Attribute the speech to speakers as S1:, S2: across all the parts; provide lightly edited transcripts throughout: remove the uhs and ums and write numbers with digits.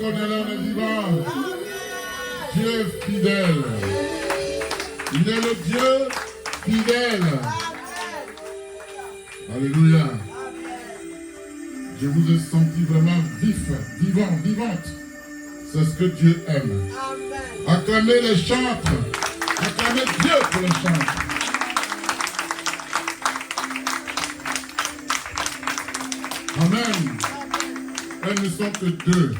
S1: qu'on est l'homme vivant. Dieu fidèle. Il est le Dieu fidèle. Alléluia. Je vous ai senti vraiment vif, vivant, vivante. C'est ce que Dieu aime. Acclamez les chantres. Acclamez Dieu pour les chantres. Amen. Elles ne sont que deux,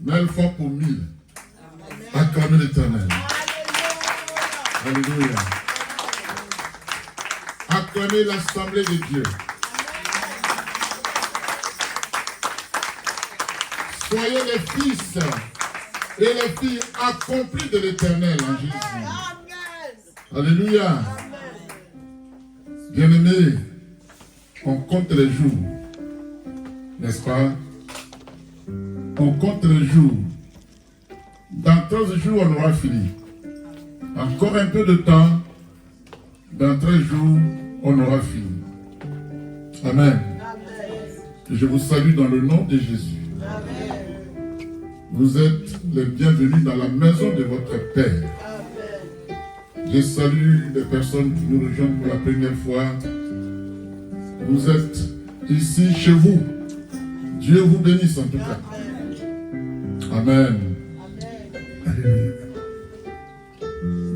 S1: mais elles font pour 1000. Acclamez l'Éternel. Alléluia. Acclamez l'Assemblée de Dieu. Soyez les fils et les filles accomplis de l'Éternel en Jésus. Alléluia. Bien-aimés, on compte les jours. N'est-ce pas? On compte les jours. Dans 13 jours, on aura fini. Encore un peu de temps. Dans 13 jours, on aura fini. Amen. Et je vous salue dans le nom de Jésus. Vous êtes les bienvenus dans la maison de votre Père. Je salue les personnes qui nous rejoignent pour la première fois. Vous êtes ici chez vous. Dieu vous bénisse en tout cas. Amen. Alléluia.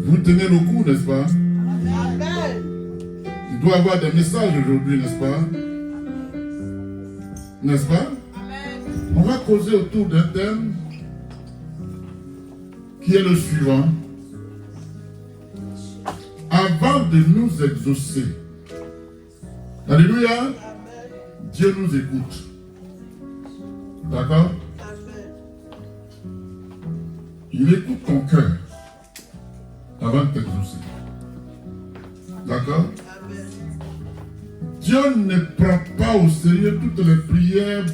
S1: Vous tenez le coup, n'est-ce pas? Il doit y avoir des messages aujourd'hui, n'est-ce pas? N'est-ce pas? On va causer autour d'un thème qui est le suivant. Avant de nous exaucer, alléluia, Dieu nous écoute. D'accord? Il écoute ton cœur avant de t'exaucer. D'accord? Dieu ne prend pas au sérieux toutes les prières,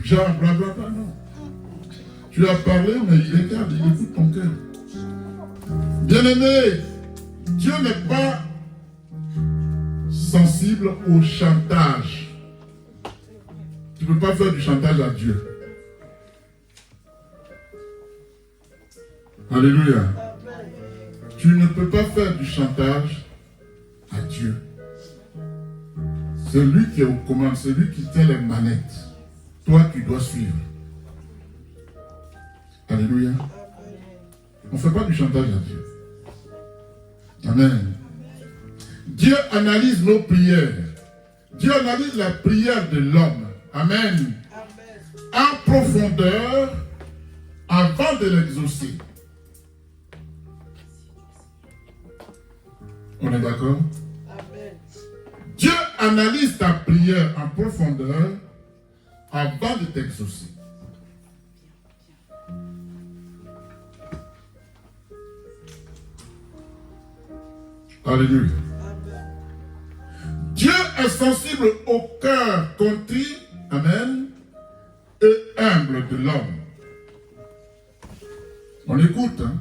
S1: genre blablabla, non. Tu as parlé, mais il regarde, il écoute ton cœur. Bien-aimé, Dieu n'est pas sensible au chantage. Tu ne peux pas faire du chantage à Dieu. Alléluia. Tu ne peux pas faire du chantage à Dieu. C'est lui qui est aux commandes, c'est lui qui tient les manettes. Toi, tu dois suivre. Alléluia. On ne fait pas du chantage à Dieu. Amen. Dieu analyse nos prières. Dieu analyse la prière de l'homme. Amen. En profondeur avant de l'exaucer. On est d'accord? Dieu analyse ta prière en profondeur avant de t'exaucer. Alléluia. Dieu est sensible au cœur contrit, amen, et humble de l'homme. On écoute, hein?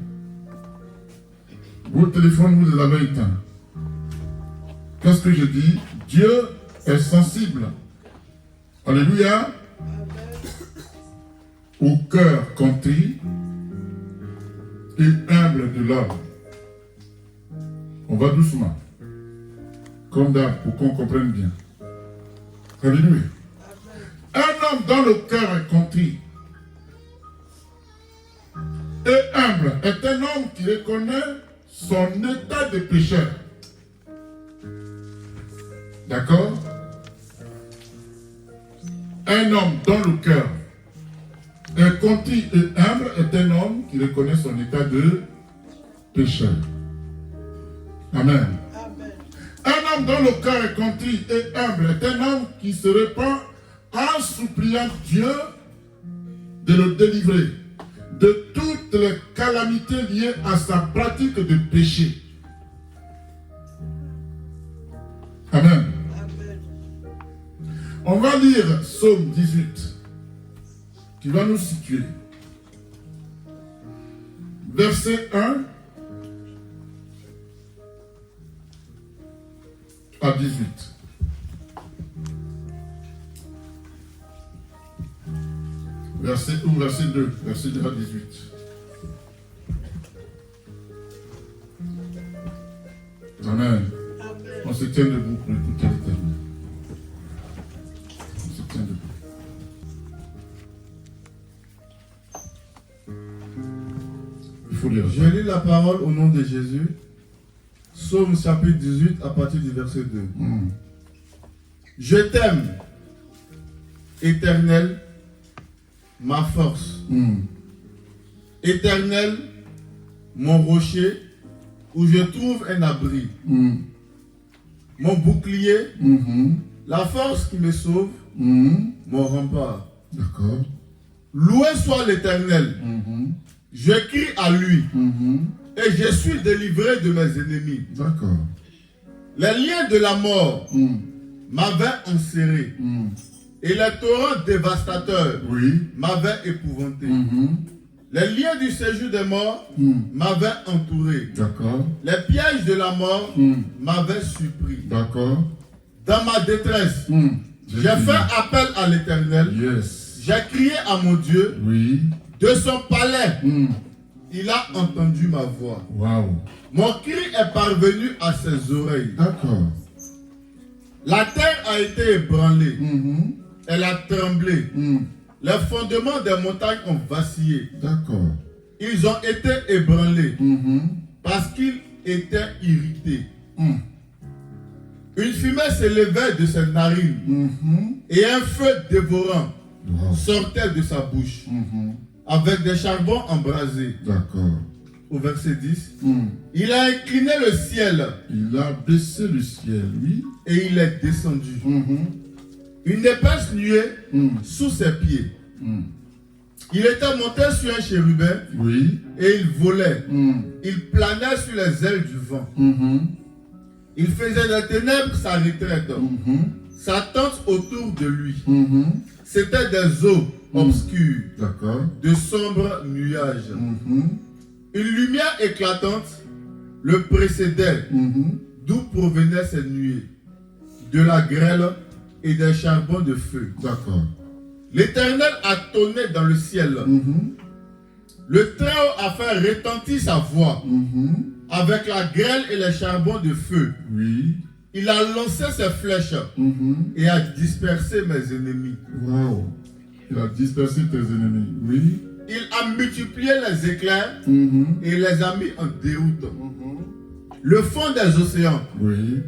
S1: Vos téléphones, vous les avez éteints. Qu'est-ce que je dis? Dieu est sensible. Alléluia. Au cœur contrit et humble de l'homme. On va doucement. Comme d'hab, pour qu'on comprenne bien. Alléluia. Un homme dont le cœur est contrit et humble est un homme qui reconnaît son état de pécheur. D'accord? Un homme dont le cœur est contrit et humble est un homme qui reconnaît son état de pécheur. Amen. Un homme dont le cœur est contrit et humble est un homme qui se répand en suppliant Dieu de le délivrer de toutes les calamités liées à sa pratique de péché. Amen. On va lire Psaume 18 qui va nous situer. Verset 1 à 18. Verset verset 1, verset 2, verset 2 à 18. Amen. On se tient debout pour écouter l'Éternel. On se tient debout. Il faut lire.
S2: Je lis la parole au nom de Jésus. Psaume chapitre 18 à partir du verset 2. Je t'aime, Éternel, ma force. Éternel, mon rocher, où je trouve un abri. Mon bouclier, la force qui me sauve, mon rempart.
S1: D'accord.
S2: Loué soit l'Éternel. Je crie à lui et je suis délivré de mes ennemis.
S1: D'accord.
S2: Les liens de la mort m'avaient enserré et les torrents dévastateurs m'avaient épouvanté. Les liens du séjour des morts m'avaient entouré.
S1: D'accord.
S2: Les pièges de la mort m'avaient surpris.
S1: D'accord.
S2: Dans ma détresse, j'ai fait appel à l'Éternel.
S1: Yes.
S2: J'ai crié à mon Dieu.
S1: Oui.
S2: De son palais, il a entendu ma voix.
S1: Wow.
S2: Mon cri est parvenu à ses oreilles.
S1: D'accord.
S2: La terre a été ébranlée. Elle a tremblé. Les fondements des montagnes ont vacillé.
S1: D'accord.
S2: Ils ont été ébranlés parce qu'ils étaient irrités. Une fumée s'élevait de ses narines et un feu dévorant sortait de sa bouche avec des charbons embrasés.
S1: D'accord.
S2: Au verset 10, il a incliné le ciel.
S1: Il a baissé le ciel, oui.
S2: Et il est descendu. Une épaisse nuée sous ses pieds. Il était monté sur un chérubin.
S1: Oui.
S2: Et il volait. Il planait sur les ailes du vent. Il faisait des ténèbres sa retraite. Sa tente autour de lui. C'était des eaux obscures.
S1: D'accord.
S2: De sombres nuages. Une lumière éclatante le précédait. D'où provenaient ces nuées? De la grêle et des charbons de feu.
S1: D'accord.
S2: L'Éternel a tonné dans le ciel. Le Très-Haut a fait retentir sa voix. Avec la grêle et les charbons de feu.
S1: Oui.
S2: Il a lancé ses flèches et a dispersé mes ennemis.
S1: Wow. Il a dispersé tes ennemis. Oui.
S2: Il a multiplié les éclairs et les a mis en déroute. Le fond des océans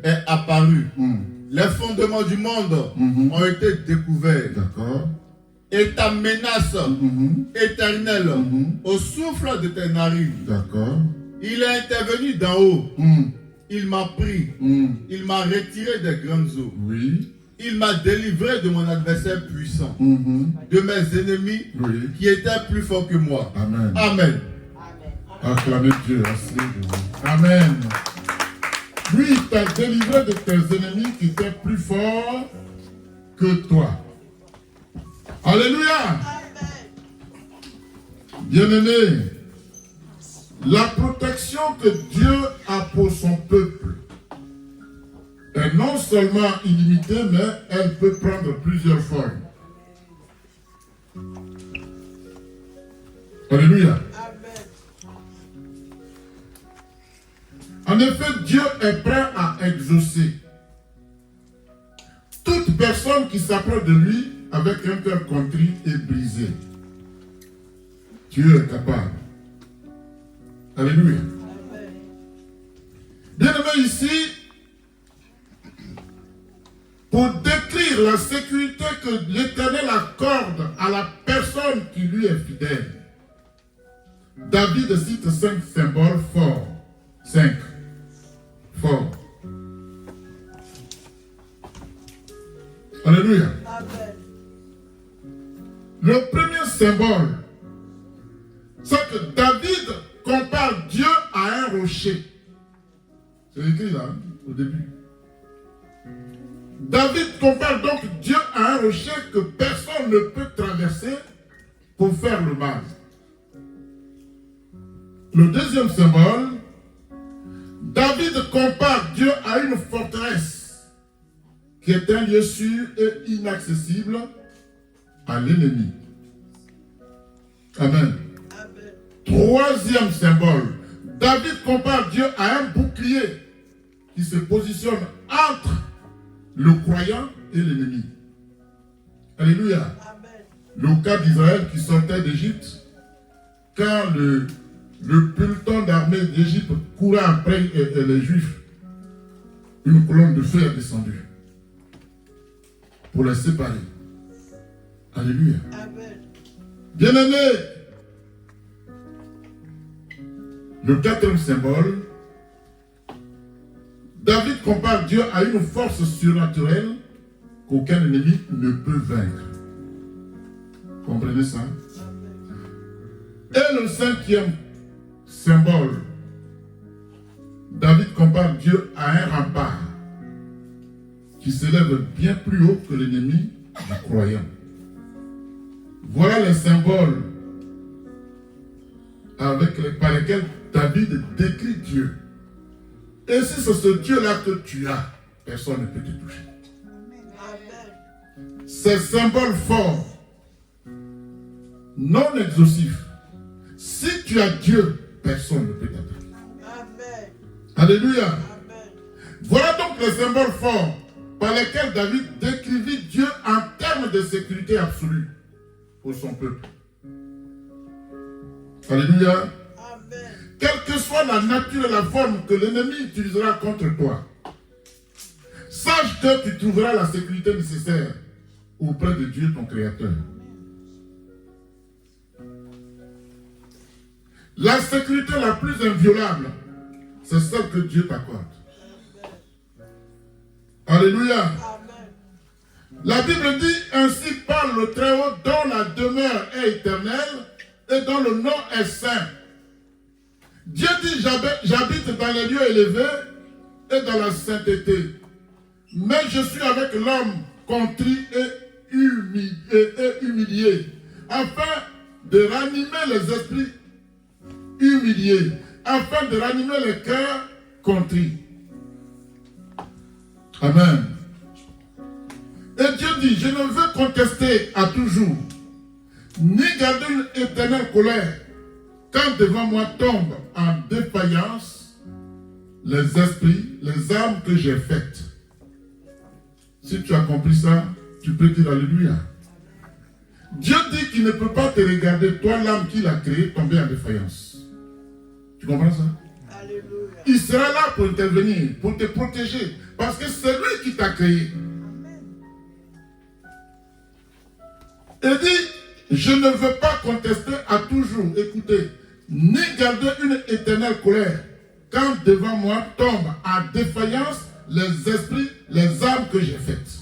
S2: est apparu. Les fondements du monde ont été découverts.
S1: D'accord.
S2: Et ta menace éternelle au souffle de tes narines.
S1: D'accord.
S2: Il est intervenu d'en haut. Il m'a pris. Il m'a retiré des grandes eaux.
S1: Oui.
S2: Il m'a délivré de mon adversaire puissant. De mes ennemis qui étaient plus forts que moi.
S1: Amen.
S2: Amen.
S1: Acclamez Dieu. Amen. Lui, il t'a délivré de tes ennemis qui étaient plus forts que toi. Alléluia. Bien-aimé, la protection que Dieu a pour son peuple est non seulement illimitée, mais elle peut prendre plusieurs formes. Alléluia. En effet, Dieu est prêt à exaucer toute personne qui s'approche de lui avec un cœur contrit et brisé. Dieu est capable. Alléluia. Bien-aimé, ici, pour décrire la sécurité que l'Éternel accorde à la personne qui lui est fidèle, David cite 5 symboles forts. 5. Forts. Alléluia.
S3: Amen.
S1: Le premier symbole, c'est que David compare Dieu à un rocher. C'est écrit là, au début. David compare donc Dieu à un rocher que personne ne peut traverser pour faire le mal. Le deuxième symbole, David compare Dieu à une forteresse qui est un lieu sûr et inaccessible à l'ennemi. Amen. Troisième symbole. David compare Dieu à un bouclier qui se positionne entre le croyant et l'ennemi. Alléluia. Le cas d'Israël qui sortait d'Égypte, quand le peloton d'armée d'Égypte courait après les Juifs, une colonne de feu est descendue pour les séparer. Alléluia. Bien-aimés, le quatrième symbole, David compare Dieu à une force surnaturelle qu'aucun ennemi ne peut vaincre. Comprenez ça? Et le cinquième symbole, David compare Dieu à un rempart qui s'élève bien plus haut que l'ennemi du croyant. Voilà les symboles par lesquels David décrit Dieu. Et si c'est ce Dieu-là que tu as, personne ne peut te toucher. Ces symboles forts, non exhaustifs, si tu as Dieu, personne ne peut t'attaquer. Alléluia. Amen. Voilà donc les symboles forts par lesquels David décrivit Dieu en termes de sécurité absolue pour son peuple. Alléluia. Amen. Quelle que soit la nature et la forme que l'ennemi utilisera contre toi, sache que tu trouveras la sécurité nécessaire auprès de Dieu, ton Créateur. La sécurité la plus inviolable, c'est celle que Dieu t'accorde. Alléluia. Amen. La Bible dit, ainsi parle le Très-Haut, dont la demeure est éternelle et dont le nom est saint. Dieu dit, j'habite dans les lieux élevés et dans la sainteté. Mais je suis avec l'homme contrit et humilié, afin de ranimer les esprits humiliés, afin de ranimer les cœurs contrits. Amen. Et Dieu dit, je ne veux contester à toujours, ni garder une éternelle colère, quand devant moi tombent en défaillance les esprits, les âmes que j'ai faites. Si tu as compris ça, tu peux dire Alléluia. Dieu dit qu'il ne peut pas te regarder, toi l'âme qu'il a créée, tomber en défaillance. Tu comprends ça? Alléluia. Il sera là pour intervenir, pour te protéger, parce que c'est lui qui t'a créé. Il dit, je ne veux pas contester à toujours, écoutez, ni garder une éternelle colère, quand devant moi tombent en défaillance les esprits, les âmes que j'ai faites.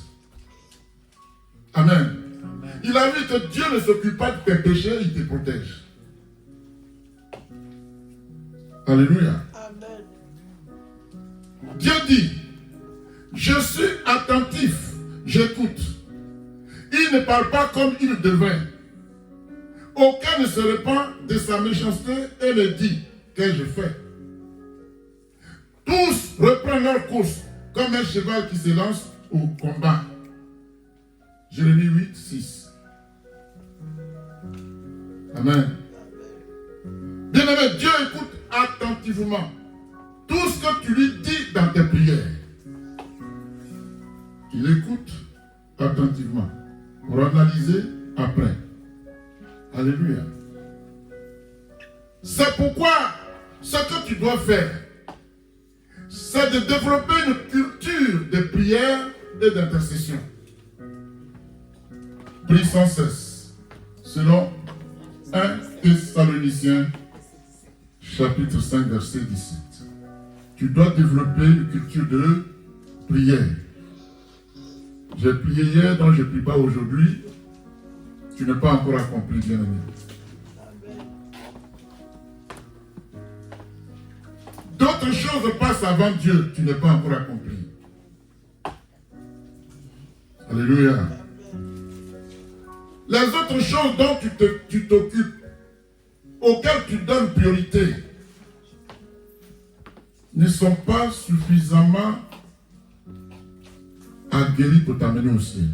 S1: Amen. Amen. Il a vu que Dieu ne s'occupe pas de tes péchés, il te protège. Alléluia. Amen. Dieu dit, je suis attentif, j'écoute. Il ne parle pas comme il devrait. Aucun ne se répand de sa méchanceté et ne dit, qu'ai-je fait? Tous reprennent leur course comme un cheval qui se lance au combat. Jérémie 8, 6. Amen. Bien-aimé, Dieu écoute attentivement tout ce que tu lui dis dans tes prières. Il écoute attentivement pour analyser après. Alléluia. C'est pourquoi ce que tu dois faire, c'est de développer une culture de prière et d'intercession. Prie sans cesse, selon 1 Thessaloniciens, chapitre 5, verset 17. Tu dois développer une culture de prière. J'ai prié hier, donc je ne prie pas aujourd'hui. Tu n'es pas encore accompli, bien-aimé. D'autres choses passent avant Dieu, tu n'es pas encore accompli. Alléluia. Les autres choses dont tu t'occupes, auxquelles tu donnes priorité, ne sont pas suffisamment aguerris pour t'amener au ciel.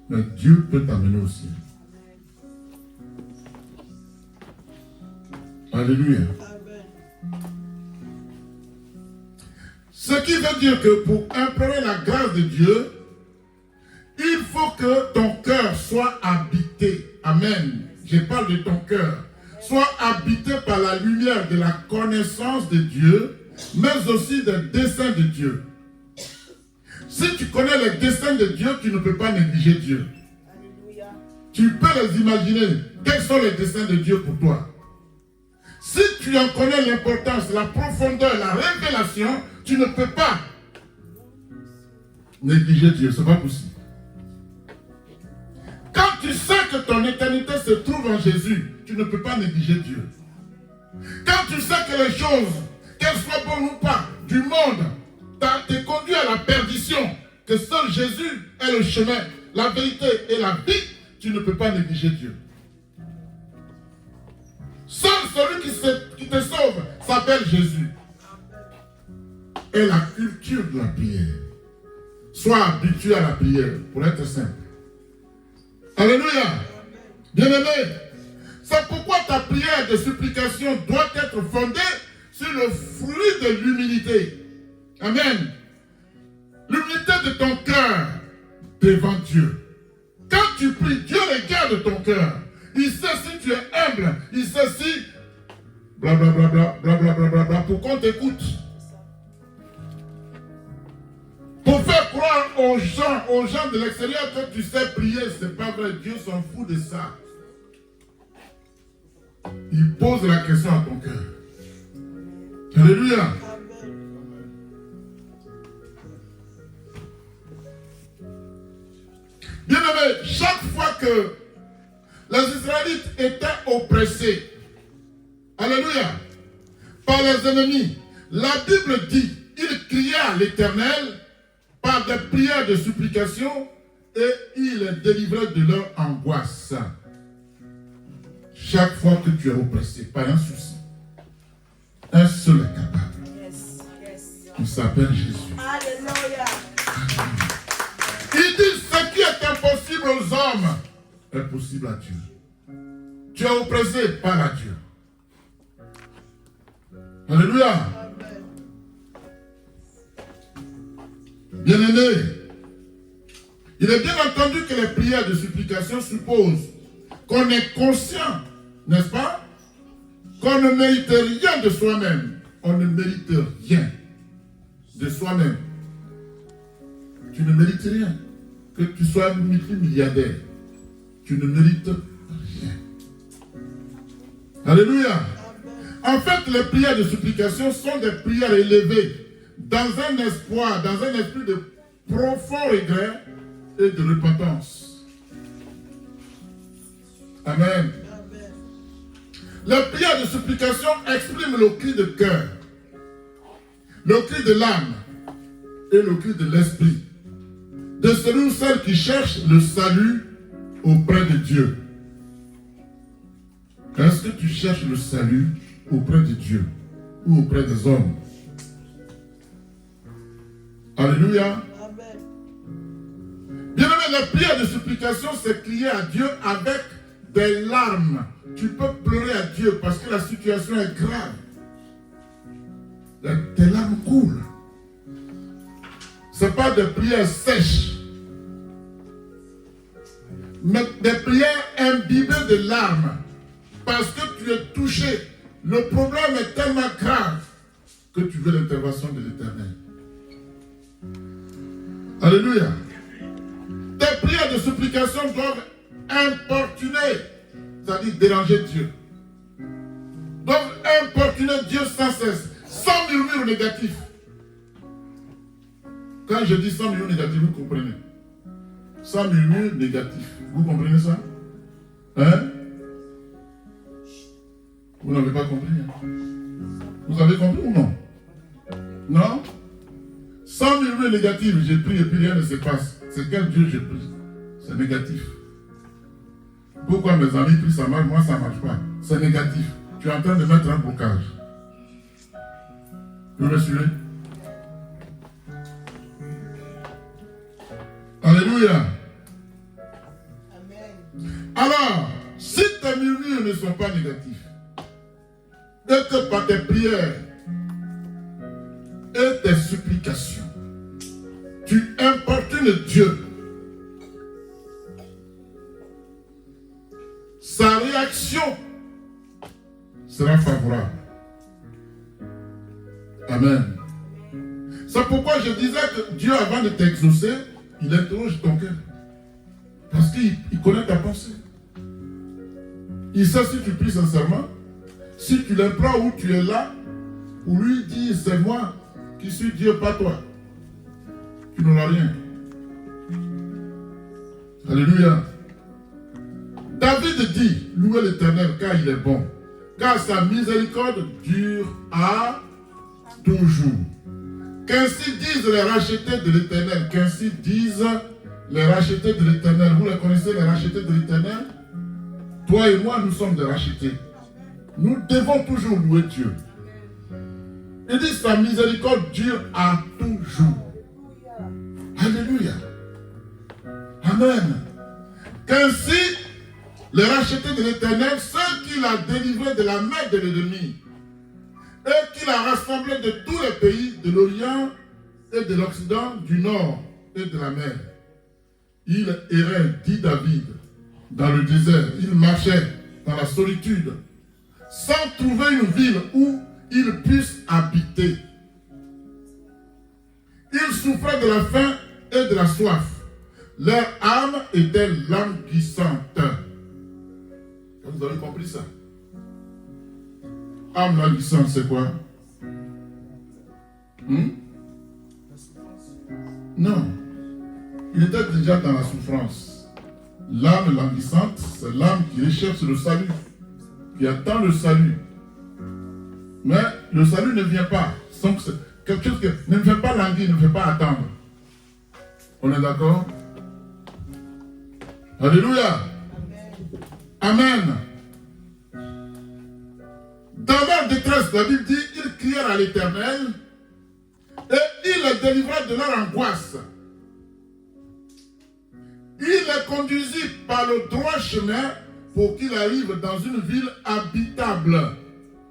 S1: Mais Dieu peut t'amener au ciel. Alléluia. Ce qui veut dire que pour implorer la grâce de Dieu, il faut que ton cœur soit habité. Amen. Je parle de ton cœur. Soit habité par la lumière de la connaissance de Dieu, mais aussi des desseins de Dieu. Si tu connais les desseins de Dieu, tu ne peux pas négliger Dieu. Alléluia. Tu peux les imaginer. Quels sont les desseins de Dieu pour toi? Si tu en connais l'importance, la profondeur, la révélation, tu ne peux pas négliger Dieu. Ce n'est pas possible. Quand tu sais que ton éternité se trouve en Jésus, tu ne peux pas négliger Dieu. Quand tu sais que les choses, qu'elles soient bonnes ou pas, du monde, te conduit à la perdition, que seul Jésus est le chemin, la vérité et la vie, tu ne peux pas négliger Dieu. Seul celui qui te sauve s'appelle Jésus. Et la culture de la prière. Sois habitué à la prière, pour être simple. Alléluia. Bien-aimé, c'est pourquoi ta prière de supplication doit être fondée sur le fruit de l'humilité. Amen. L'humilité de ton cœur devant Dieu. Quand tu pries, Dieu regarde ton cœur. Il sait si tu es humble. Il sait si blablabla, blablabla, pour qu'on t'écoute. Pour faire croire aux gens de l'extérieur que tu sais prier, c'est pas vrai. Dieu s'en fout de ça. Il pose la question à ton cœur. Alléluia. Bien-aimé, chaque fois que les Israélites étaient oppressés, alléluia, par les ennemis, la Bible dit, ils criaient à l'Éternel par des prières de supplication et il les délivrait de leur angoisse. Chaque fois que tu es oppressé par un souci, un seul est capable. Il s'appelle Jésus.
S3: Alléluia.
S1: Il dit ce qui est impossible aux hommes est possible à Dieu. Tu es oppressé par à Dieu. Alléluia. Bien-aimé, il est bien entendu que les prières de supplication supposent qu'on est conscient, n'est-ce pas, qu'on ne mérite rien de soi-même. On ne mérite rien de soi-même. Tu ne mérites rien. Que tu sois multimilliardaire, tu ne mérites rien. Alléluia. En fait, les prières de supplication sont des prières élevées dans un espoir, dans un esprit de profond regret et de repentance. Amen. Les prières de supplication expriment le cri de cœur, le cri de l'âme et le cri de l'esprit, de celui ou celle qui cherche le salut auprès de Dieu. Est-ce que tu cherches le salut auprès de Dieu ou auprès des hommes? Alléluia. Bien-aimé, la prière de supplication, c'est crier à Dieu avec des larmes. Tu peux pleurer à Dieu parce que la situation est grave. Tes larmes coulent. Ce n'est pas des prières sèches, mais des prières imbibées de larmes. Parce que tu es touché. Le problème est tellement grave que tu veux l'intervention de l'Éternel. Alléluia. Tes prières de supplication doivent importuner, c'est-à-dire déranger Dieu. Doivent importuner Dieu sans cesse, sans murmure négatif. Quand je dis sans murmure négatif, vous comprenez? Sans murmure négatif. Vous comprenez ça? Hein? Vous n'avez pas compris? Hein? Vous avez compris ou non? Non? Sans murmure négatif, j'ai pris et puis rien ne se passe. C'est quel Dieu je prie? C'est négatif. Pourquoi mes amis prient, ça marche, moi ça ne marche pas? C'est négatif. Tu es en train de mettre un blocage. Vous me suivez? Alléluia. Amen. Alors, si tes murmures ne sont pas négatifs, tes prières et tes supplications, tu importunes Dieu, sa réaction sera favorable. Amen. C'est pourquoi je disais que Dieu, avant de t'exaucer, il interroge ton cœur. Parce qu'il connaît ta pensée. Il sait si tu pries sincèrement, si tu l'implores où tu es là, pour lui dire c'est moi qui suis Dieu, pas toi. Tu n'auras rien. Alléluia. David dit, louez l'Éternel car il est bon, car sa miséricorde dure à toujours. Qu'ainsi disent les rachetés de l'Éternel, qu'ainsi disent les rachetés de l'Éternel. Vous les connaissez, les rachetés de l'Éternel? Toi et moi, nous sommes des rachetés. Nous devons toujours louer Dieu. Il dit sa miséricorde dure à toujours. Alléluia. Amen. Qu'ainsi, les rachetés de l'Éternel, ceux qu'il a délivrés de la main de l'ennemi, et qu'il a rassemblés de tous les pays, de l'Orient et de l'Occident, du Nord et de la mer. Il errait, dit David, dans le désert. Il marchait dans la solitude, sans trouver une ville où il puisse habiter. Il souffrait de la faim et de la soif. Leur âme était languissante. Vous avez compris ça? Âme languissante, c'est quoi? Non. Il était déjà dans la souffrance. L'âme languissante, c'est l'âme qui recherche le salut, qui attend le salut. Mais le salut ne vient pas. Donc c'est quelque chose qui ne fait pas languir, ne fait pas attendre. On est d'accord? Alléluia. Amen. Dans leur détresse, la Bible dit, ils crièrent à l'Éternel et il les délivra de leur angoisse. Il les conduisit par le droit chemin pour qu'il arrive dans une ville habitable.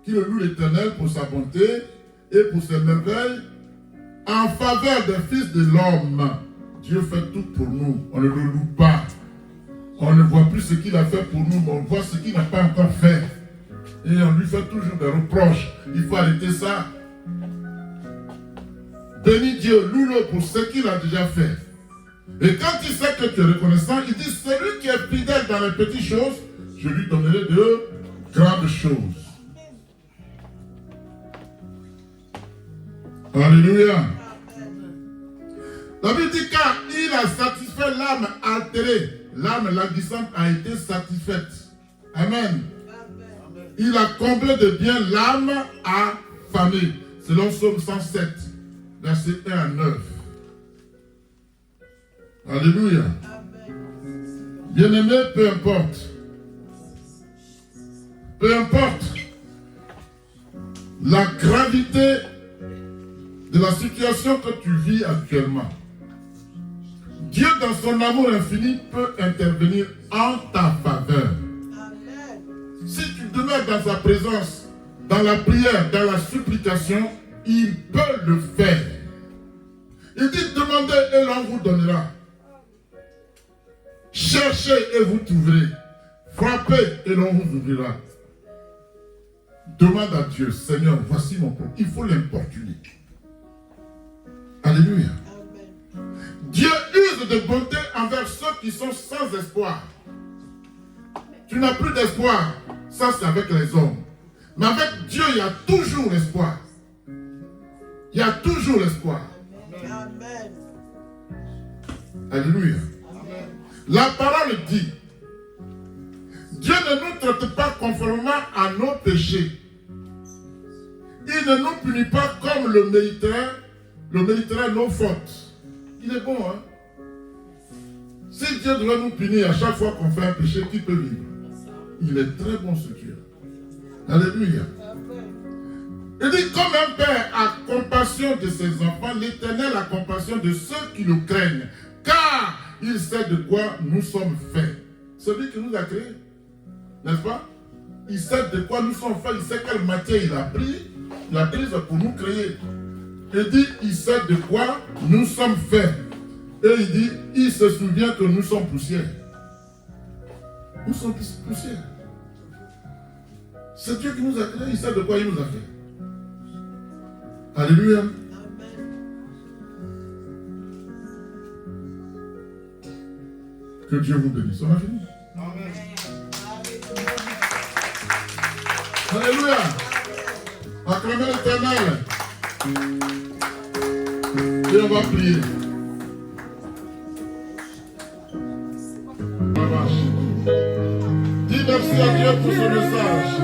S1: Qu'il loue l'Éternel pour sa bonté et pour ses merveilles en faveur des fils de l'homme. Dieu fait tout pour nous. On ne le loue pas. On ne voit plus ce qu'il a fait pour nous, mais on voit ce qu'il n'a pas encore fait. Et on lui fait toujours des reproches. Il faut arrêter ça. Bénis Dieu, loue-le pour ce qu'il a déjà fait. Et quand il sait que tu es reconnaissant, il dit, celui qui est fidèle dans les petites choses, je lui donnerai de grandes choses. Alléluia. La Bible dit, car il a satisfait l'âme altérée. L'âme languissante a été satisfaite. Amen. Il a comblé de bien l'âme affamée. Selon Psaume 107, versets 1 à 9. Alléluia. Bien-aimé, peu importe. Peu importe la gravité de la situation que tu vis actuellement. Dieu, dans son amour infini, peut intervenir en ta faveur. Si tu demeures dans sa présence, dans la prière, dans la supplication, il peut le faire. Il dit, demandez et l'on vous donnera. Cherchez et vous trouverez. Frappez et l'on vous ouvrira. Demande à Dieu, Seigneur, voici mon peuple. Il faut l'importuner. Alléluia. Dieu use de bonté envers ceux qui sont sans espoir. Tu n'as plus d'espoir. Ça, c'est avec les hommes. Mais avec Dieu, il y a toujours l'espoir. Il y a toujours l'espoir. Amen. Alléluia. Amen. La parole dit, Dieu ne nous traite pas conformément à nos péchés. Il ne nous punit pas comme le mériterait nos fautes. Il est bon, hein? Si Dieu devait nous punir à chaque fois qu'on fait un péché, qui peut vivre? Il est très bon ce Dieu. Alléluia. Il dit, comme un père a compassion de ses enfants, l'Éternel a compassion de ceux qui le craignent, car il sait de quoi nous sommes faits. Celui qui nous a créés, n'est-ce pas? Il sait de quoi nous sommes faits, il sait quelle matière il a prise pour nous créer. Il dit, il sait de quoi nous sommes faits. Et il dit, il se souvient que nous sommes poussière. Nous sommes poussière. C'est Dieu qui nous a créés, il sait de quoi il nous a fait. Alléluia. Que Dieu vous bénisse. On a fini. Alléluia. Acclamez l'Éternel. Et on va prier. Dis merci à Dieu pour ce message.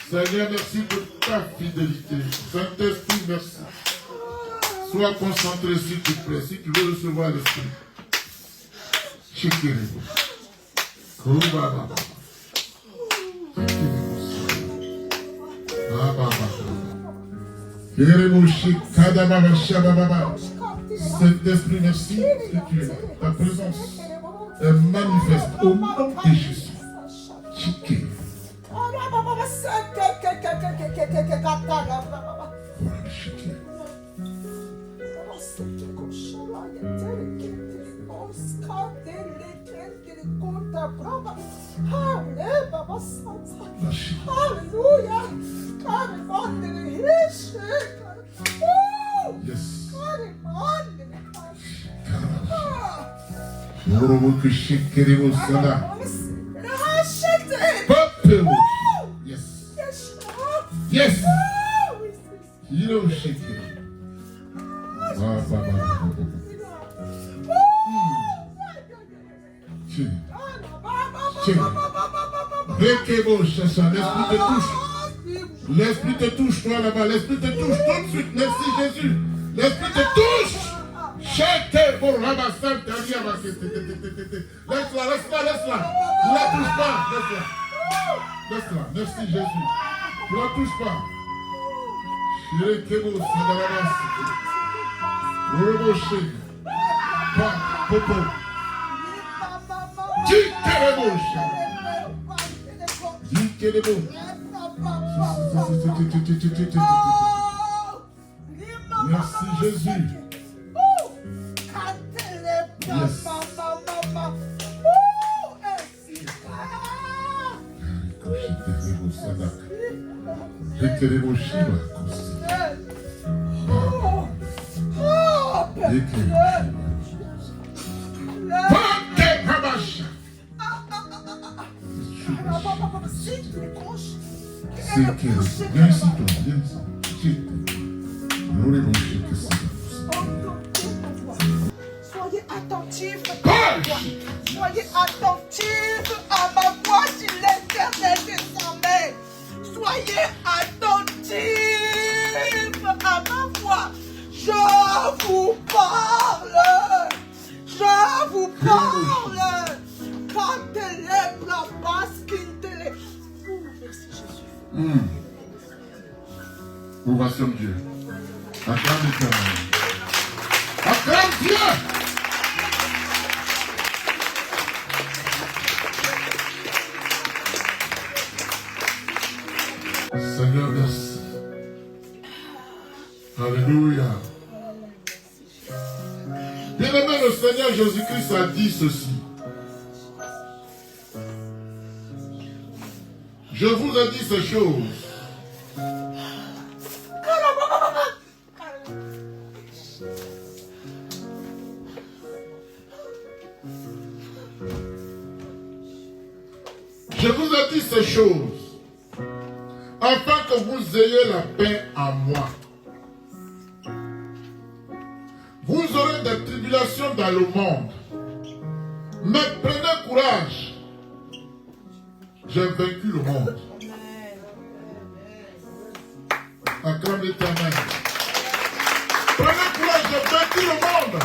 S1: Seigneur, merci pour ta fidélité. Saint-Esprit, merci. Sois concentré s'il te plaît, si tu veux recevoir l'Esprit. Chikiribo. Koubababa. Saint-Esprit, merci que tu es là. Ta présence est manifeste au nom de Jésus. Chikiribo.
S3: Hallelujah.
S1: Yes. You don't shake it. L'esprit te touche. L'esprit te touche, toi là-bas. L'esprit te touche tout de suite. Merci Jésus. L'esprit te touche. Laisse-la. Ne la touche pas. Laisse-la. Merci Jésus. Ne la touche pas. Popo. Merci Jésus. Yes.
S3: Soyez attentifs à ma voix. Soyez attentifs à ma voix, dit l'Éternel des armées. Soyez attentifs à ma voix. Je vous parle. Je vous parle. Quand elle est la basse, merci Jésus.
S1: Ovation Dieu. Acclame l'Éternel. Acclame Dieu. Seigneur, merci. Alléluia. Bien-aimé, le Seigneur Jésus-Christ a dit ceci. Je vous ai dit ces choses. Je vous ai dit ces choses afin que vous ayez la paix en moi. Vous aurez des tribulations dans le monde. Mais prenez courage. J'ai vaincu le monde. Acclame l'Éternel. Prenez courage, j'ai vaincu le monde.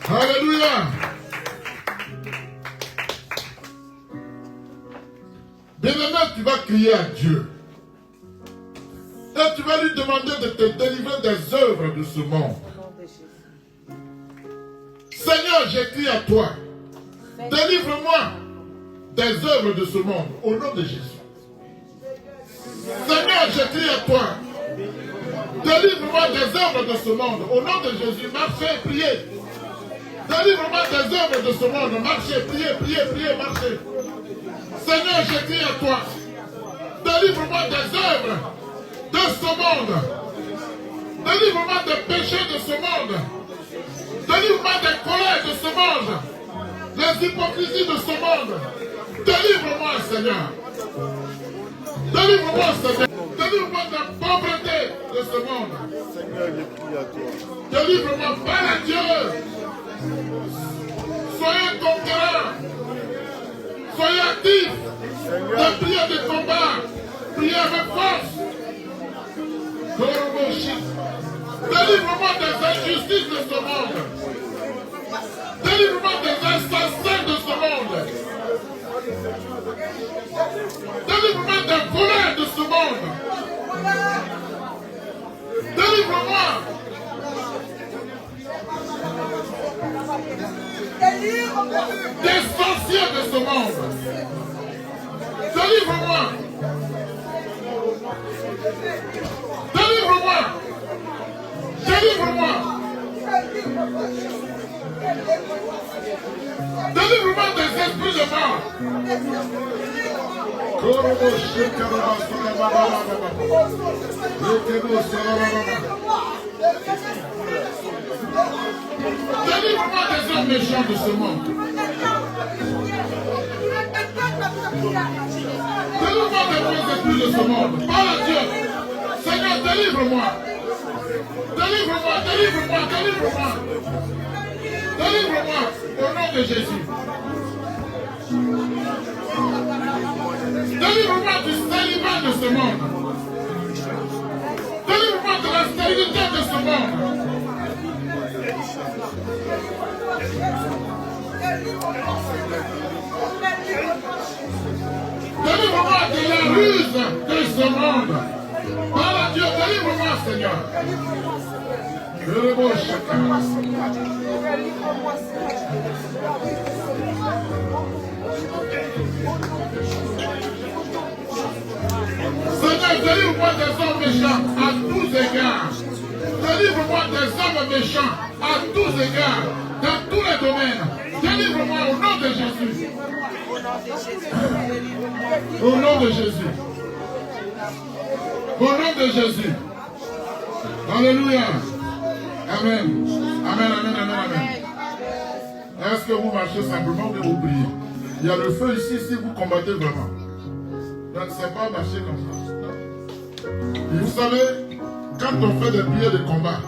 S1: Alléluia. Bien-aimé, tu vas crier à Dieu. Et tu vas lui demander de te délivrer des œuvres de ce monde. Seigneur, j'écris à toi. Délivre-moi des œuvres de ce monde au nom de Jésus. Seigneur, j'écris à toi. Délivre-moi des œuvres de ce monde au nom de Jésus. Marchez, priez. Délivre-moi des œuvres de ce monde. Marchez, priez, priez, priez, marchez. Seigneur, j'écris à toi. Délivre-moi des œuvres de ce monde. Délivre-moi des péchés de ce monde. Délivre-moi des colères de ce monde. Les hypocrisies de ce monde. Délivre-moi, Seigneur. Délivre-moi, Seigneur. Délivre-moi de la pauvreté de ce monde.
S2: Seigneur, j'écris à toi.
S1: Délivre-moi, Père à Dieu. Soyez conquérants. Soyez actifs. De prier de combat. Priez avec force. Délivre-moi des injustices de ce monde. Délivre-moi des assassins de ce monde. Délivre-moi des voleurs de ce monde. Délivre-moi. Des sorciers de ce monde. Délivre-moi. Délivre-moi. Délivre-moi. Délivre-moi des esprits de mort. Délivre-moi Délivre-moi des hommes méchants de ce monde. Délivre-moi des mauvais esprits de ce monde. Parle à Dieu. Seigneur, délivre-moi. Délivre-moi, délivre-moi, délivre-moi. Délivre-moi au nom de Jésus. Délivre-moi du célibat de ce monde. Délivre-moi de la stérilité de ce monde. Délivre-moi de la ruse de ce monde. Parle à Dieu, délivre-moi, Seigneur. Délivre-moi, chacun. Seigneur, délivre-moi des hommes méchants à tous égards. Délivre-moi des hommes méchants à tous égards, dans tous les domaines. Délivre-moi au nom de Jésus. Au nom de Jésus. Au nom de Jésus. Alléluia. Amen. Amen, amen, amen, amen. Est-ce que vous marchez simplement ou vous priez? Il y a le feu ici si vous combattez vraiment. Donc c'est pas marcher comme ça. Et vous savez, quand on fait des prières de combat,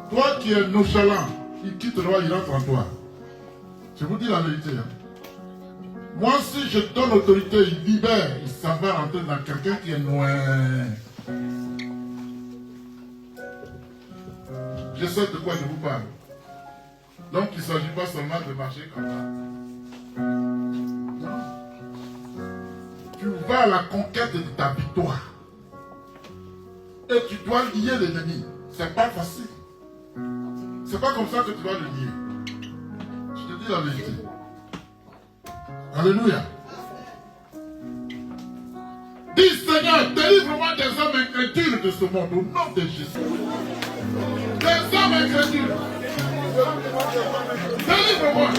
S1: toi qui es nonchalant, il quitte le roi, il entre en toi. Je vous dis la vérité. Hein. Moi, si je donne l'autorité, il libère, il s'en va rentrer dans quelqu'un qui est loin. Je sais de quoi je vous parle. Donc, il ne s'agit pas seulement de marcher comme ça. Non. Tu vas à la conquête de ta victoire. Et tu dois lier l'ennemi. C'est pas facile. C'est pas comme ça que tu dois le lier. Je te dis la vérité. Alléluia. Dis Seigneur, délivre-moi des hommes incrédules de ce monde au nom de Jésus. Des hommes incrédules. Délivre-moi.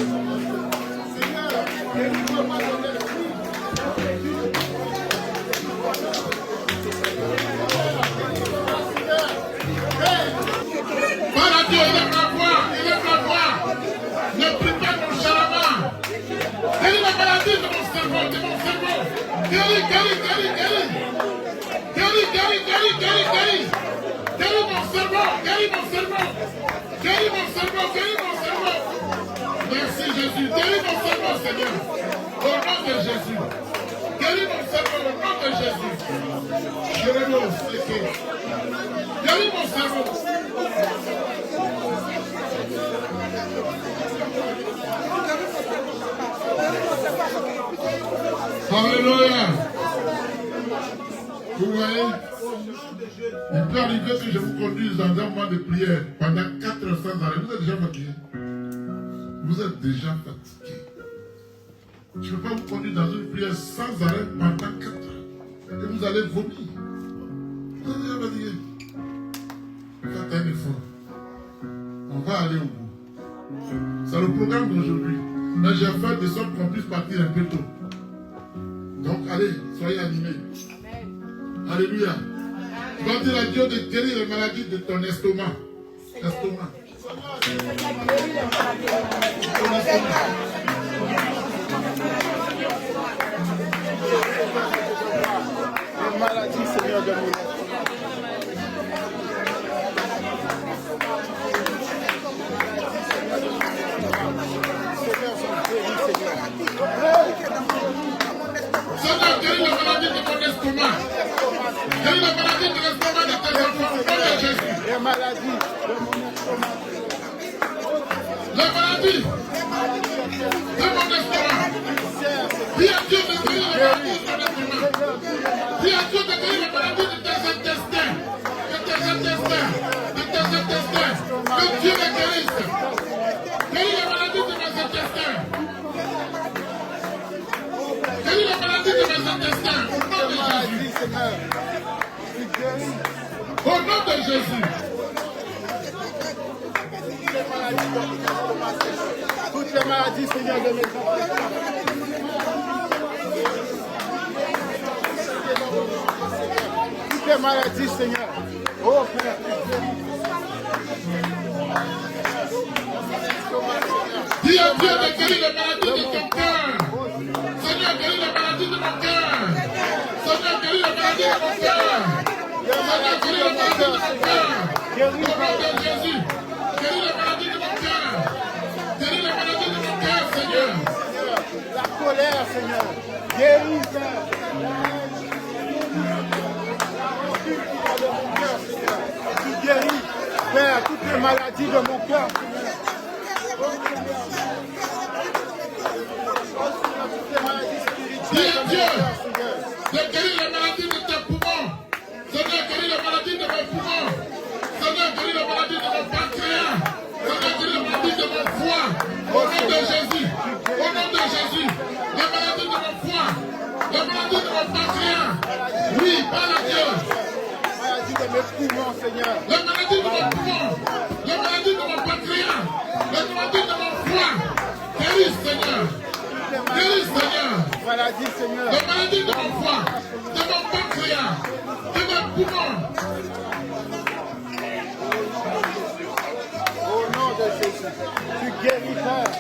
S1: Voilà Dieu, il est ma voix, il est ma voix. Ne prie pas mon chalamar. Guéris la maladie de mon cerveau, de mon cerveau. Guéris, guéris, guéris, guéris. Guéris, guéris, guéris, guéris, guéris. Guéris mon cerveau, guéris mon cerveau. Guéris mon cerveau, guéris mon cerveau. Merci Jésus, guéris mon cerveau Seigneur. Au nom de Jésus. Guéris mon cerveau au nom de Jésus. Guéris mon cerveau. Guéris mon cerveau. Alléluia. Vous voyez, il peut arriver que je vous conduise dans un moment de prière pendant 4 heures sans arrêt. Vous êtes déjà fatigué. Vous êtes déjà fatigué. Je ne peux pas vous conduire dans une prière sans arrêt pendant 4 heures. Et vous allez vomir. Vous êtes déjà fatigué. Faites un effort. On va aller au bout. C'est le programme d'aujourd'hui. Mais j'ai fait de sorte qu'on puisse partir un peu tôt. Donc allez, soyez animés. Alléluia. Tu vas dire à Dieu de guérir les maladies de ton estomac. Estomac.
S4: Les maladies, Seigneur de mon
S1: Seigneur, guéris la maladie de ton estomac. Guéris la maladie de l'estomac de tes enfants. Au nom de Jésus.
S4: Les maladies de mon estomac.
S1: La maladie de mon estomac. Dis à Dieu de guérir la maladie de ton estomac. Dis à Dieu de guérir la maladie de tes intestins. De tes intestins. De tes intestins. Que Dieu les guérisse. Guéris la maladie de mes intestins. Guéris la maladie de mes intestins. Au nom de Jésus. Au nom de Jésus.
S4: Toutes les maladies, Seigneur de mes enfants. Toutes les maladies, Seigneur. Oh Père.
S1: Dis à Dieu de guérir les maladies de ton cœur. Seigneur, guéris les maladies de mon cœur. Seigneur, guéris les maladies de mon cœur. Seigneur, guéris les maladies de mon cœur. Au nom de Jésus, guéris les maladies de mon cœur. Guéris les maladies de mon cœur, Seigneur.
S4: La colère, Seigneur. Guéris, Père. Tu guéris, Père, toutes les maladies de mon cœur.
S1: Dis à Dieu de guérir les maladies de tes poumons. Seigneur, guéris les maladies de mes poumons. Seigneur, guéris les maladies de mon pancréas. Seigneur, guéris les maladies de mon foie. Au nom de Jésus. Au nom de Jésus. Les maladies de mon foie. Les maladies de mon pancréas. Oui, parle à Dieu.
S4: Maladie de mes poumons, Seigneur.
S1: Les maladies de mon poumon. Les maladies de mon pancréas. Les maladies de mon foie. Guéris, Seigneur. Guéris, Seigneur.
S4: Maladie, Seigneur.
S1: Les maladies de mon foie, de mon pancréas, de mes poumons.
S4: Au nom de Jésus, tu guéris, Père.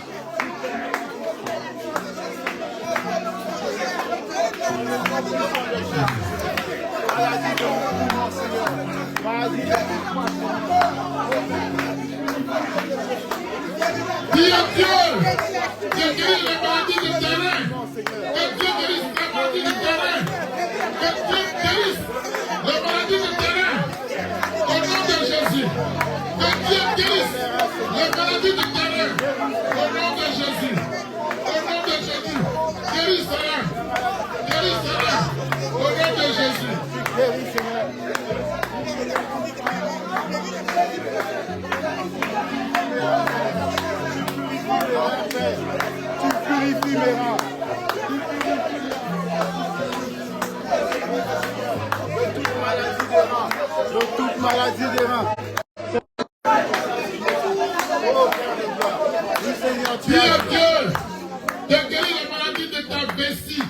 S4: Maladie de mon poumon, Seigneur. Maladie de mon
S1: Dis à Dieu de guérir les maladies de terrain. Que Dieu guérisse les maladies de terrain. Que Dieu guérisse les maladies de terrain. Au nom de Jésus. Que Dieu guérisse les maladies de terrain. Au nom de Jésus. Au nom de Jésus. Guéris, Seigneur. Guéris, Seigneur. Au nom de Jésus.
S4: guéris, Seigneur. Tu purifies mes reins. De toute maladie des reins. Oh, Père de gloire. Oui, Seigneur, tu
S1: Dis
S4: as
S1: à Dieu de guérir les maladies de ta vessie.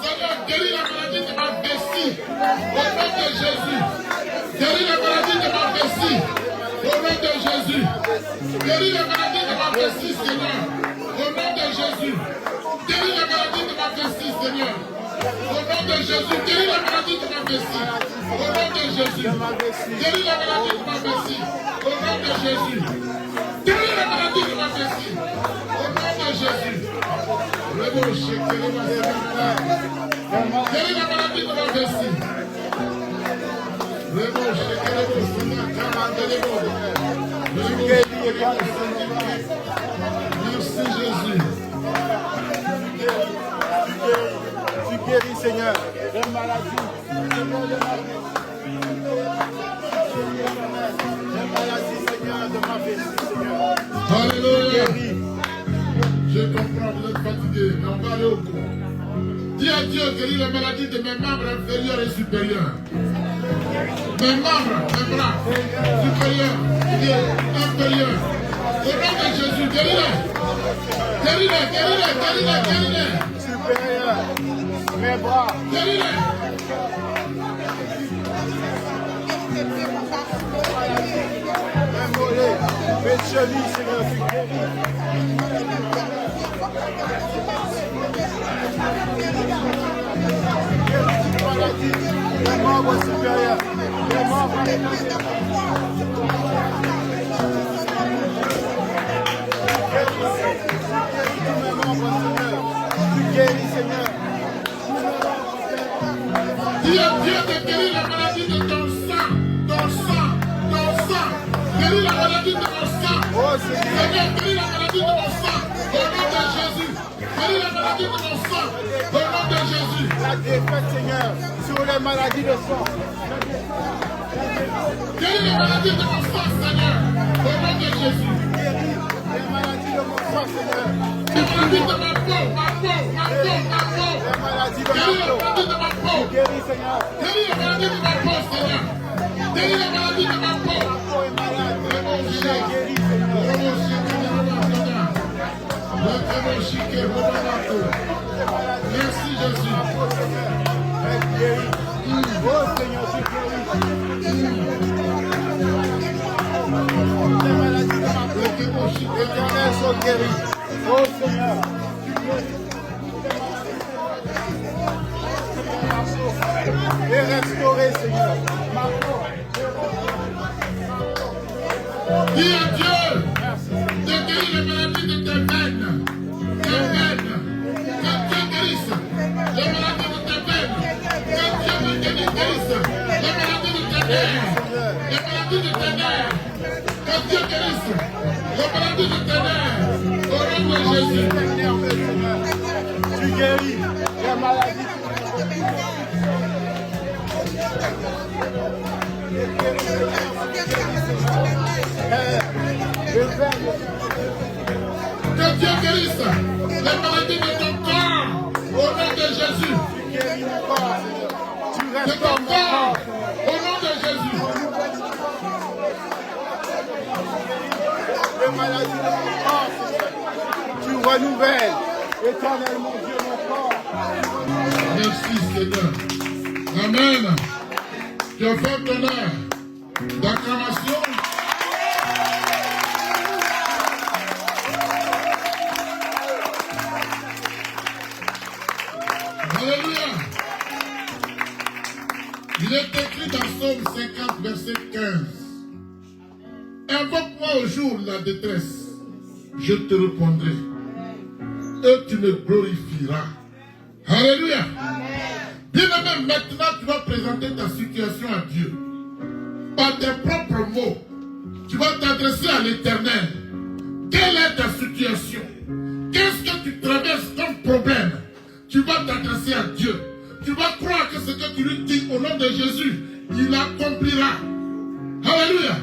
S1: Seigneur, guéris la maladie de ma vessie. Au nom de Jésus. Guéris la maladie de ma vessie. Au nom de Jésus. Guéris la maladie de ma vessie, Seigneur. Au nom de Jésus. Guéris la maladie de ma vessie, Seigneur. Au nom de Jésus. Guéris la maladie de ma vessie. Au nom de Jésus. Guéris la maladie de ma vessie. Au nom de Jésus. Guéris la maladie de ma vessie. Au nom de Jésus. Guéris la maladie de ma vessie. Merci Jésus.
S4: Tu guéris, Seigneur, les maladies. Les maladies, Seigneur, de ma vessie, Seigneur.
S1: Alléluia.
S4: Guéris.
S1: Je comprends, vous êtes fatigué, mais on va aller au cours. Dis à Dieu, guéris les maladies de mes membres inférieurs et supérieurs. Mes membres, mes bras, supérieurs, inférieurs. Au nom de Jésus, guéris-les. Guéris-les, guéris-les, guéris-les, guéris-les.
S4: Supérieur, mes bras.
S1: Guéris-les.
S4: Mes mollets, mes chevilles, Seigneur, tu guéris. Maladie, les membres supérieurs, les membres tu guéris, Seigneur.
S1: Dis à Dieu de guérir la maladie de ton sang, ton sang, ton sang. Guéris la maladie de mon sang.
S4: Oh Seigneur,
S1: Seigneur, guéris la maladie de mon sang. Au nom de Jésus. Guéris la maladie de mon sang. Au nom de Jésus.
S4: la défaite, Seigneur, sur les maladies de sang.
S1: Guéris la maladie de mon sang, Seigneur. Au nom de Jésus.
S4: Guéris les maladies de mon sang, Seigneur.
S1: Les maladies de ma peau, ma peau, ma peau, ma peau.
S4: Les maladies de
S1: Guéris la
S4: ma
S1: maladie de ma
S4: peau.
S1: peau.
S4: Guéris, Seigneur.
S1: Guéris la maladie de ma peau, Seigneur. Guéris la maladie de ma peau.
S4: Ma peau est malade. Tu l'as guéri, Seigneur.
S1: Merci Jésus.
S4: Est guéri. Oh Seigneur, tu guéris. Les maladies de ma peau. Éternel sont guéris. Oh Seigneur. Et restaurer, Seigneur.
S1: Dis à Dieu de guérir les maladies de tes veines. Tes veines. Que Dieu guérisse les maladies de tes veines. Que Dieu me guérisse les maladies de tes nerfs. Les maladies de tes nerfs. Que Dieu guérisse les maladies de tes nerfs. Au nom de Jésus.
S4: Tu guéris les maladies.
S1: Que Dieu guérisse les maladies de ton corps au nom de Jésus. De ton corps au nom de Jésus.
S4: Les maladies de mon corps, tu renouvelles éternellement Dieu mon corps.
S1: Merci Seigneur. Amen. Tu as fait honneur d'acclamation. Alléluia. Il est écrit dans Psaume 50, verset 15. Invoque-moi au jour de la détresse, je te répondrai, et tu me glorifieras. Alléluia. Bien-aimé, maintenant tu vas présenter ta situation à Dieu. Par tes propres mots, tu vas t'adresser à l'Éternel. Quelle est ta situation? Qu'est-ce que tu traverses comme problème? Tu vas t'adresser à Dieu. Tu vas croire que ce que tu lui dis au nom de Jésus, il accomplira. Alléluia.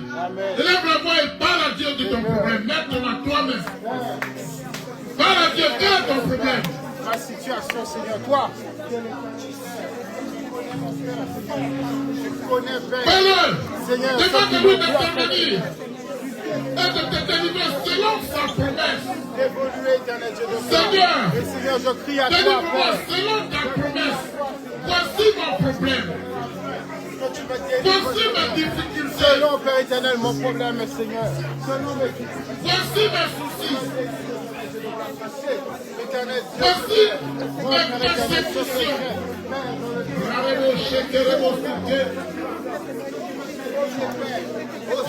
S1: Élève la voix et parle à Dieu de ton problème. Maintenant toi-même. Parle à Dieu. Quel est ton problème?
S4: Ma situation, Seigneur, toi. Je connais bien.
S1: Parle.
S4: Seigneur,
S1: demande à lui d'intervenir et de te délivrer selon sa promesse.
S4: évoluer, éternel Dieu de
S1: Seigneur,
S4: et Seigneur, je crie à toi,
S1: délivre-moi
S4: Père.
S1: selon ta promesse. Voici mon problème.
S4: Que tu me délivres,
S1: Voici ma difficulté.
S4: selon, Père éternel, mon problème, Seigneur. Selon mes difficultés,
S1: Voici mes soucis.
S4: éternel Dieu.
S1: Voici
S4: Moi,
S1: mes
S4: Père éternel, je te
S1: persécutions.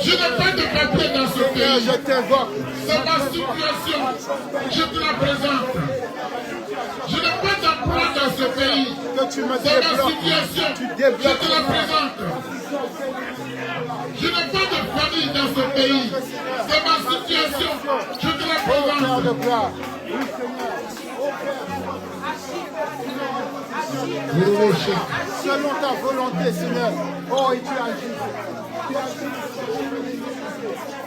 S1: Je n'ai pas de papier dans ce
S4: Seigneur,
S1: pays.
S4: je t'invoque.
S1: C'est ma situation. Je te la présente. Je n'ai pas d'emploi dans ce pays.
S4: Que tu me
S1: C'est ma
S4: débloques.
S1: situation.
S4: Tu
S1: Je
S4: débloques.
S1: te la présente. Je n'ai pas de famille dans ce pays. C'est ma situation. Je te la
S4: Oh Père
S1: présente.
S4: de gloire. Oui, Seigneur. Selon ta volonté, Seigneur. Oh, et tu agis.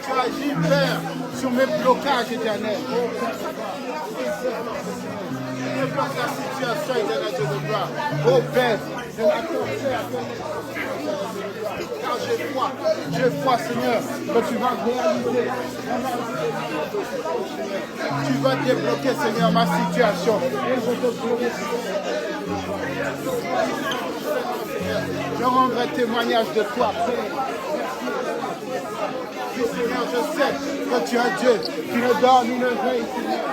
S4: Tu agis, Père, sur mes blocages éternels. Débloque la situation éternelle de gloire. Oh Père, je car j'ai foi, Seigneur, que tu vas réaliser. Tu vas débloquer, Seigneur, ma situation. Et je te glorifie. Je rendrai témoignage de toi, Père. Oui, Seigneur, je sais que tu es Dieu qui ne dort ni ne veille, Seigneur.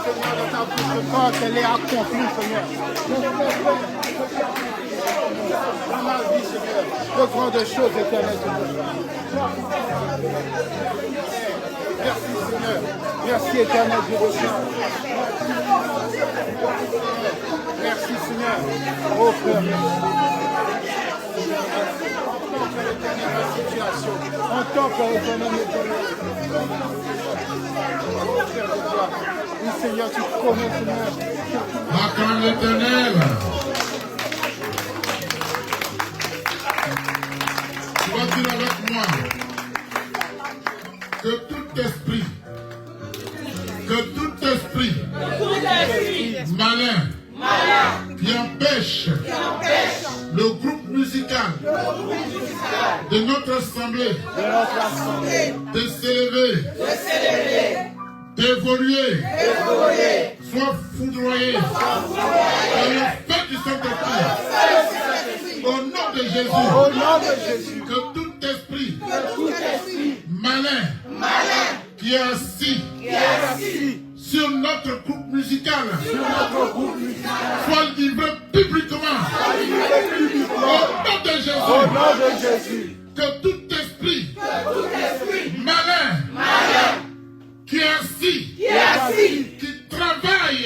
S4: Seigneur, dans ta bouche, quand elle est accomplie, Seigneur. Dans ma vie, Seigneur, de grandes choses éternelles. Merci, Seigneur. Merci, éternel Dieu de Dieu. Merci, Seigneur. Oh, Père, situation. En tant qu'éternel, oui, Seigneur, tu connais, Seigneur.
S1: Acclame l'Éternel. Tu vas dire avec moi que tout esprit malin qui empêche le groupe musical de notre assemblée de s'élever, d'évoluer, soit foudroyé par le feu du Saint-Esprit. Au nom de Jésus,
S4: Au nom de Jésus,
S1: que tout esprit malin qui qui est assis sur notre groupe musical, soit livré publiquement au nom de Jésus. Que tout esprit malin qui est assis, qui travaille